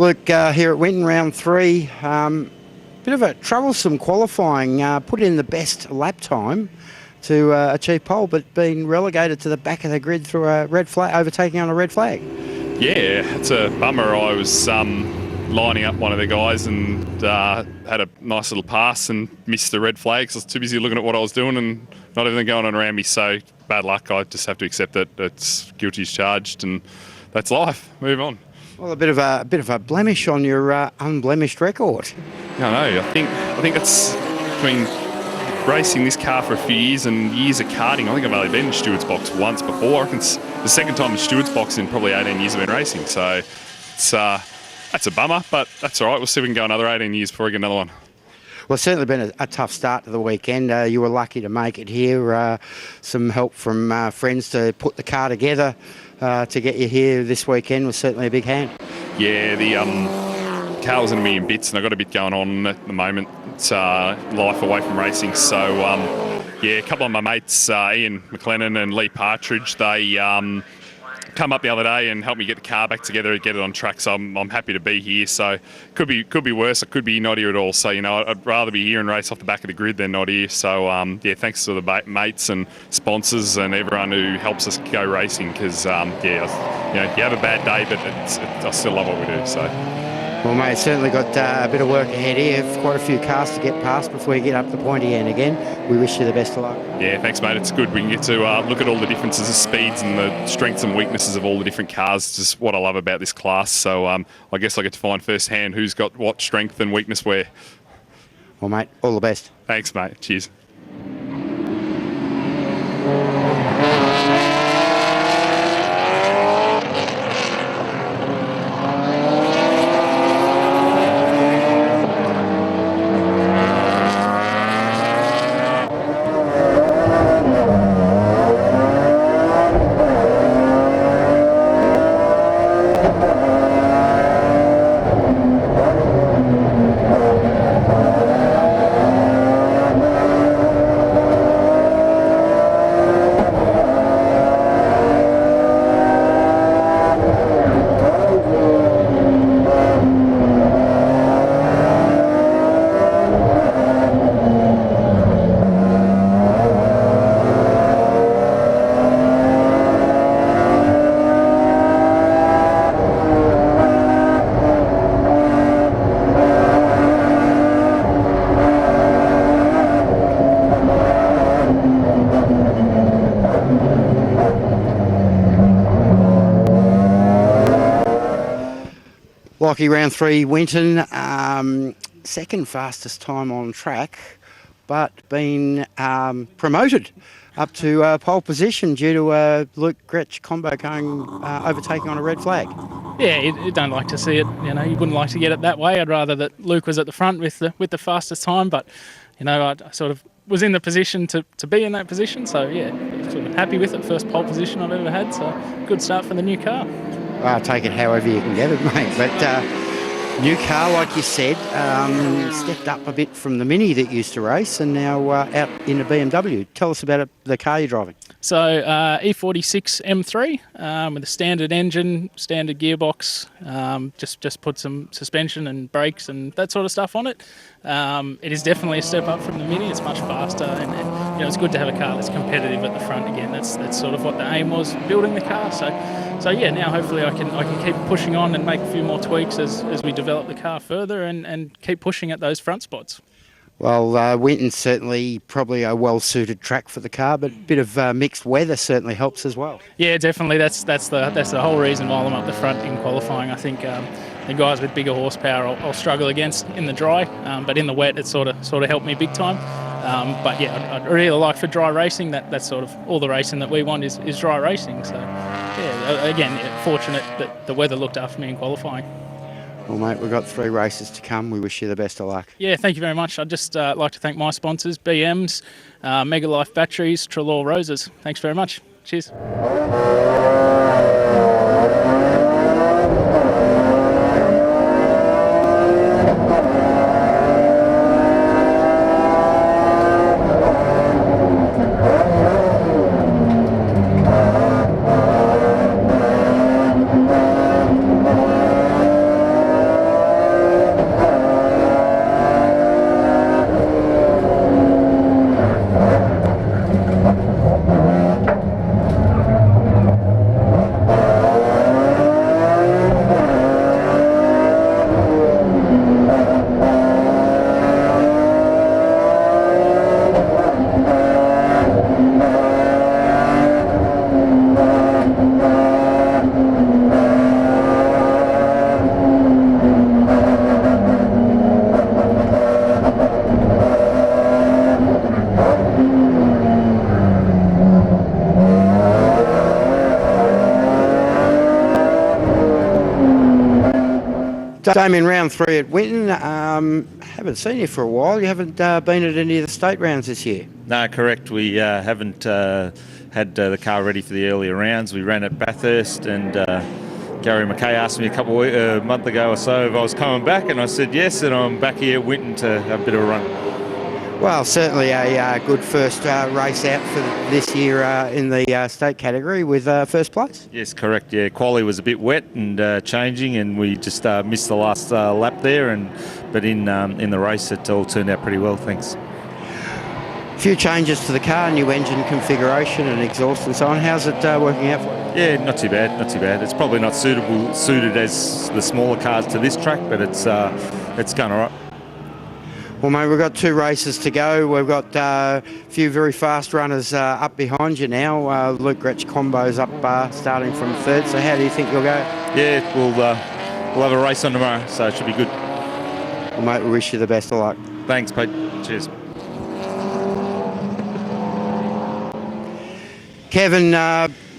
Luke, here at Winton, round 3. Bit of a troublesome qualifying. Put in the best lap time to achieve pole, but been relegated to the back of the grid through a red flag, overtaking on a red flag. Yeah, it's a bummer. I was lining up one of the guys and had a nice little pass and missed the red flag. So I was too busy looking at what I was doing and not everything going on around me. So bad luck. I just have to accept that it's guilty as charged, and that's life. Move on. Well, a bit of a blemish on your unblemished record. No, I think it's between racing this car for a few years and years of karting. I think I've only been in Stewart's box once before. I reckon it's the second time in Stewart's box in probably 18 years I've been racing. So it's that's a bummer, but that's all right. We'll see if we can go another 18 years before we get another one. Well, it's certainly been a tough start to the weekend. You were lucky to make it here. Some help from friends to put the car together to get you here this weekend was certainly a big hand. Yeah, the car was in a million bits, and I've got a bit going on at the moment. It's life away from racing. So, yeah, a couple of my mates, Ian McLennan and Lee Partridge, they come up the other day and helped me get the car back together and get it on track. So I'm happy to be here. So could be worse. I could be not here at all. So, you know, I'd rather be here and race off the back of the grid than not here. So yeah, thanks to the mates and sponsors and everyone who helps us go racing. Because yeah, you know, you have a bad day, but I still love what we do. So. Well, mate, certainly got a bit of work ahead here. Quite a few cars to get past before you get up the pointy end again. We wish you the best of luck. Yeah, thanks, mate. It's good. We can get to look at all the differences of speeds and the strengths and weaknesses of all the different cars. It's just what I love about this class. So I guess I get to find firsthand who's got what strength and weakness where. Well, mate, all the best. Thanks, mate. Cheers. Lockie, round 3, Winton, second fastest time on track, but been promoted up to pole position due to Luke Grech-Cumbo going overtaking on a red flag. Yeah, you don't like to see it. You know, you wouldn't like to get it that way. I'd rather that Luke was at the front with the fastest time, but you know, I sort of was in the position to be in that position. So yeah, sort of happy with it. First pole position I've ever had. So good start for the new car. I'll take it however you can get it, mate. But new car, like you said, stepped up a bit from the Mini that used to race and now out in the BMW. Tell us about the car you're driving. So E46 M3 with a standard engine, standard gearbox, just put some suspension and brakes and that sort of stuff on it. It is definitely a step up from the Mini. It's much faster and you know, it's good to have a car that's competitive at the front again. That's sort of what the aim was, building the car. So yeah, now hopefully I can keep pushing on and make a few more tweaks as we develop the car further and keep pushing at those front spots. Well, Winton's certainly probably a well-suited track for the car, but a bit of mixed weather certainly helps as well. Yeah, definitely. That's the whole reason why I'm up the front in qualifying. I think the guys with bigger horsepower I'll struggle against in the dry, but in the wet it sort of helped me big time. But yeah, I'd really like for dry racing. That's sort of all the racing that we want is dry racing. So yeah, again, fortunate that the weather looked after me in qualifying. Well, mate, we've got 3 races to come. We wish you the best of luck. Yeah, thank you very much. I'd just like to thank my sponsors, BMs, Mega Life Batteries, Trelaw Roses. Thanks very much. Cheers. Damien, round 3 at Winton. Haven't seen you for a while. You haven't been at any of the state rounds this year? No, correct. We haven't had the car ready for the earlier rounds. We ran at Bathurst, and Gary McKay asked me a month ago or so if I was coming back, and I said yes, and I'm back here at Winton to have a bit of a run. Well, certainly a good first race out for this year in the state category with first place. Yes, correct. Yeah, quali was a bit wet and changing, and we just missed the last lap there. But in the race, it all turned out pretty well. Thanks. A few changes to the car, new engine configuration and exhaust and so on. How's it working out for you? Yeah, not too bad. Not too bad. It's probably not suited as the smaller cars to this track, but it's going all right. Well, mate, we've got 2 races to go. We've got a few very fast runners up behind you now. Luke Grech-Cumbo's up starting from 3rd. So how do you think you'll go? Yeah, we'll have a race on tomorrow, so it should be good. Well, mate, we wish you the best of luck. Thanks, Pete. Cheers. Kevin,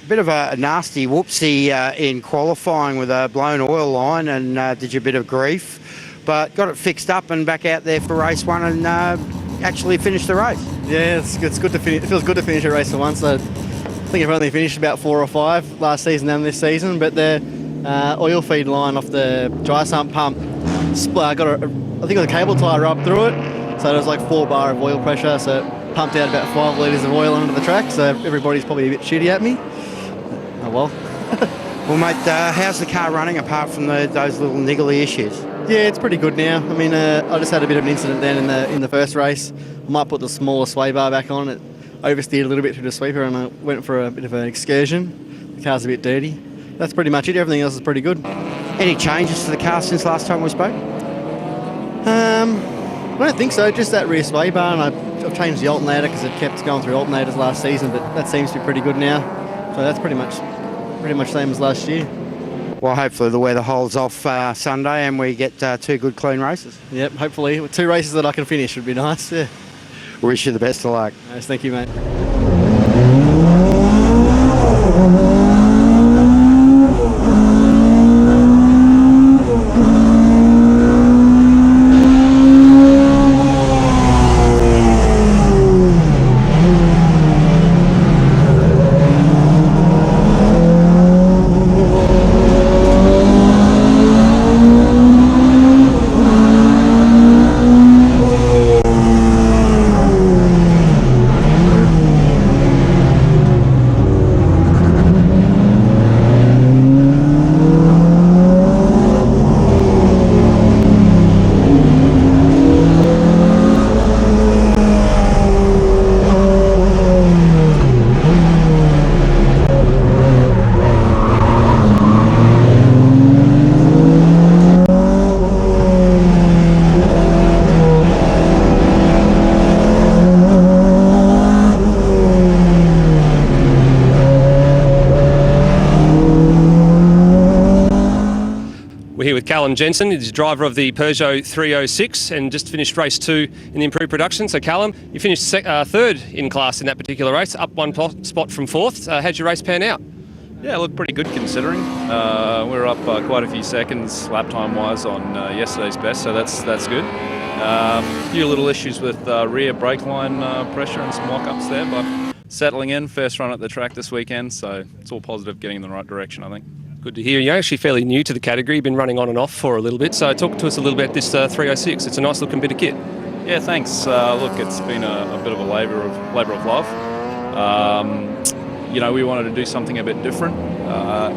bit of a nasty whoopsie in qualifying with a blown oil line, and did you a bit of grief. But got it fixed up and back out there for race 1 and actually finished the race. Yeah, it's good to finish. It feels good to finish a race for once. I think I've only finished about 4 or 5 last season and this season. But the oil feed line off the dry sump pump, I got I think a cable tie up through it, so there was like 4 bar of oil pressure. So it pumped out about 5 litres of oil onto the track. So everybody's probably a bit shitty at me. Oh well. Well, mate, how's the car running apart from those little niggly issues? Yeah, it's pretty good now. I mean, I just had a bit of an incident then in the first race. I might put the smaller sway bar back on. It oversteered a little bit through the sweeper, and I went for a bit of an excursion. The car's a bit dirty. That's pretty much it. Everything else is pretty good. Any changes to the car since last time we spoke? I don't think so. Just that rear sway bar, and I've changed the alternator because it kept going through alternators last season, but that seems to be pretty good now. So that's pretty much same as last year. Well, hopefully the weather holds off Sunday and we get 2 good clean races. Yep, hopefully. 2 races that I can finish would be nice, yeah. Wish you the best of luck. Nice, thank you, mate. Jensen is driver of the Peugeot 306 and just finished race 2 in the improved production. So Callum, you finished 3rd in class in that particular race, up 1 spot from 4th. How'd your race pan out? Yeah, it looked pretty good considering. We were up quite a few seconds lap time wise on yesterday's best, so that's good. A few little issues with rear brake line pressure and some lock-ups there, but settling in, first run at the track this weekend, so it's all positive, getting in the right direction, I think. Good to hear. You're actually fairly new to the category. You've been running on and off for a little bit. So talk to us a little bit about this 306. It's a nice looking bit of kit. Yeah, thanks. Look, it's been a bit of a labour of love. We wanted to do something a bit different.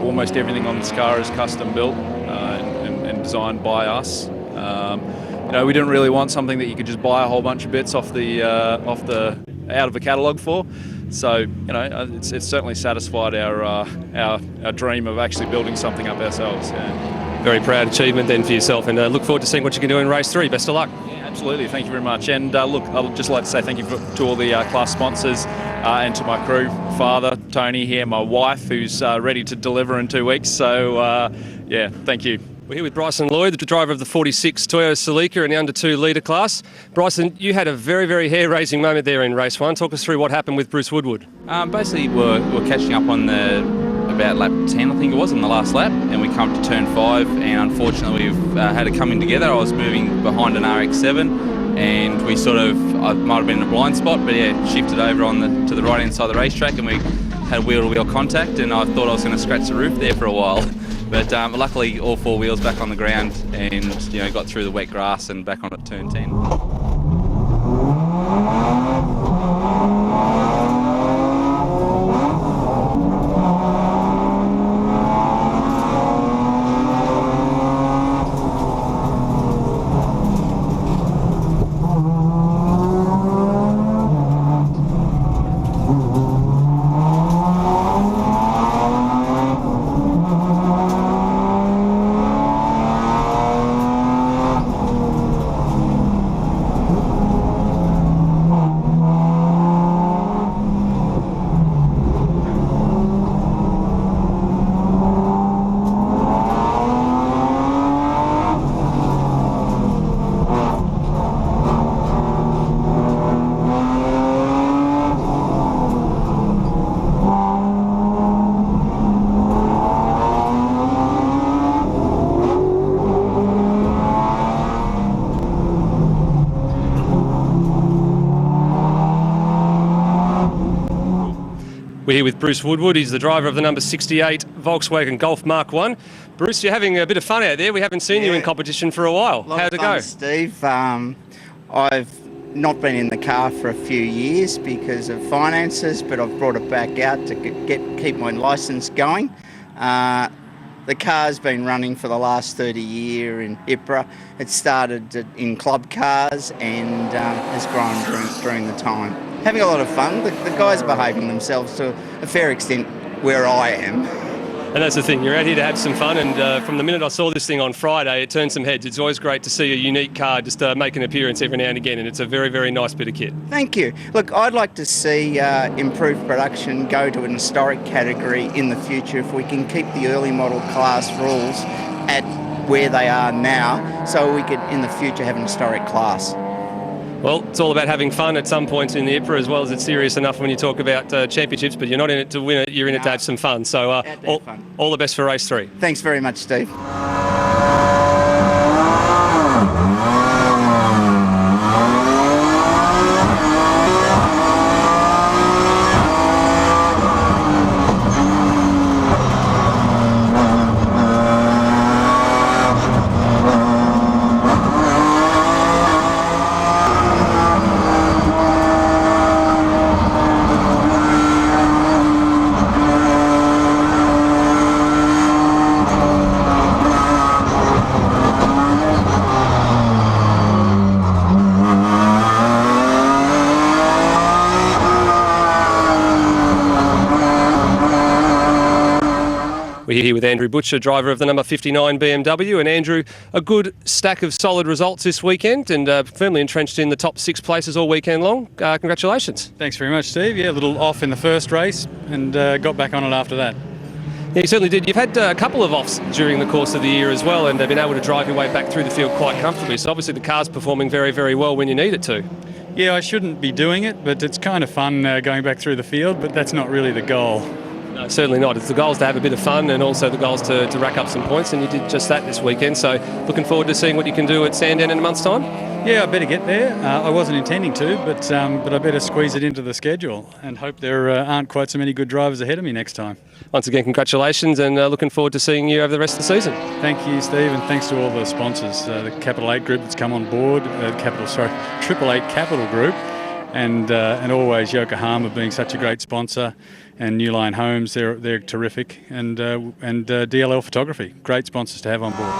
Almost everything on this car is custom built and designed by us. We didn't really want something that you could just buy a whole bunch of bits out of a catalogue for. So it's certainly satisfied our dream of actually building something up ourselves. Yeah. Very proud achievement then for yourself, and look forward to seeing what you can do in race 3. Best of luck. Yeah, absolutely. Thank you very much. And look, I'd just like to say thank you to all the class sponsors and to my crew, father Tony here, my wife who's ready to deliver in 2 weeks. So thank you. We're here with Bryson Lloyd, the driver of the 46 Toyota Celica in the under 2 litre class. Bryson, you had a very, very hair-raising moment there in race 1. Talk us through what happened with Bruce Woodward. Basically, we're catching up on about about lap 10, I think it was, on the last lap, and we come to turn 5, and unfortunately we've had it coming together. I was moving behind an RX-7, and we I might have been in a blind spot, but yeah, shifted over to the right-hand side of the racetrack, and we had wheel-to-wheel contact, and I thought I was going to scratch the roof there for a while. But luckily, all 4 wheels back on the ground, and got through the wet grass and back on at turn 10. We're here with Bruce Woodward. He's the driver of the number 68 Volkswagen Golf Mark 1. Bruce, you're having a bit of fun out there. We haven't seen you in competition for a while. How'd it go? Steve. I've not been in the car for a few years because of finances, but I've brought it back out to keep my licence going. The car's been running for the last 30 years in IPRA. It started in club cars and has grown during the time. Having a lot of fun. The guys are behaving themselves to a fair extent where I am. And that's the thing, you're out here to have some fun, and from the minute I saw this thing on Friday, it turned some heads. It's always great to see a unique car just make an appearance every now and again, and it's a very, very nice bit of kit. Thank you. Look, I'd like to see improved production go to an historic category in the future if we can keep the early model class rules at where they are now, so we could in the future have an historic class. Well, it's all about having fun at some points in the IPRA, as well as it's serious enough when you talk about championships, but you're not in it to win it, you're in it to have some fun. So all the best for race 3. Thanks very much, Steve. We're here with Andrew Butcher, driver of the number 59 BMW. And Andrew, a good stack of solid results this weekend and firmly entrenched in the top 6 places all weekend long. Congratulations. Thanks very much, Steve. Yeah, a little off in the first race and got back on it after that. Yeah, you certainly did. You've had a couple of offs during the course of the year as well, and been able to drive your way back through the field quite comfortably. So obviously the car's performing very, very well when you need it to. Yeah, I shouldn't be doing it, but it's kind of fun going back through the field, but that's not really the goal. No, certainly not. It's the goal is to have a bit of fun, and also the goal is to rack up some points, and you did just that this weekend. So looking forward to seeing what you can do at Sandown in a month's time. Yeah, I better get there. I wasn't intending to, but I better squeeze it into the schedule and hope there aren't quite so many good drivers ahead of me next time. Once again, congratulations, and looking forward to seeing you over the rest of the season. Thank you, Steve, and thanks to all the sponsors, the Capital 8 Group that's come on board, Triple 8 Capital Group, and always Yokohama being such a great sponsor, and New Line Homes, they're terrific, and DLL Photography, great sponsors to have on board.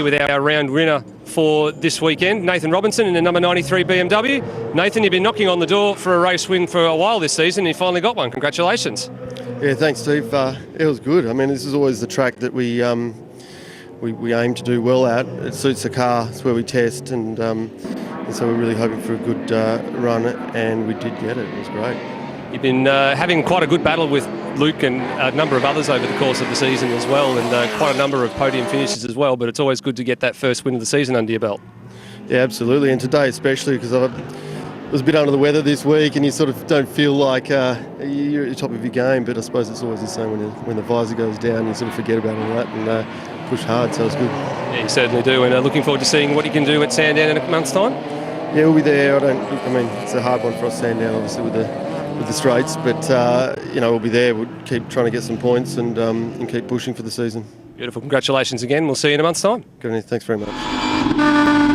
with our round winner for this weekend, Nathan Robinson in the number 93 BMW. Nathan, you've been knocking on the door for a race win for a while this season, and you finally got one. Congratulations. Yeah, thanks, Steve. It was good. I mean, this is always the track that we aim to do well at. It suits the car. It's where we test, and so we're really hoping for a good run, and we did get it. It was great. You've been having quite a good battle with Luke and a number of others over the course of the season as well, and quite a number of podium finishes as well, but it's always good to get that first win of the season under your belt. Yeah, absolutely, and today especially, because I was a bit under the weather this week, and you sort of don't feel like you're at the top of your game, but I suppose it's always the same when the visor goes down, you sort of forget about all that and push hard, so it's good. Yeah, you certainly do, and looking forward to seeing what you can do at Sandown in a month's time. Yeah, we'll be there. I mean, it's a hard one for us, Sandown, obviously, with the straights, but we'll be there. We'll keep trying to get some points and keep pushing for the season. Beautiful. Congratulations again. We'll see you in a month's time. Good. Thanks very much.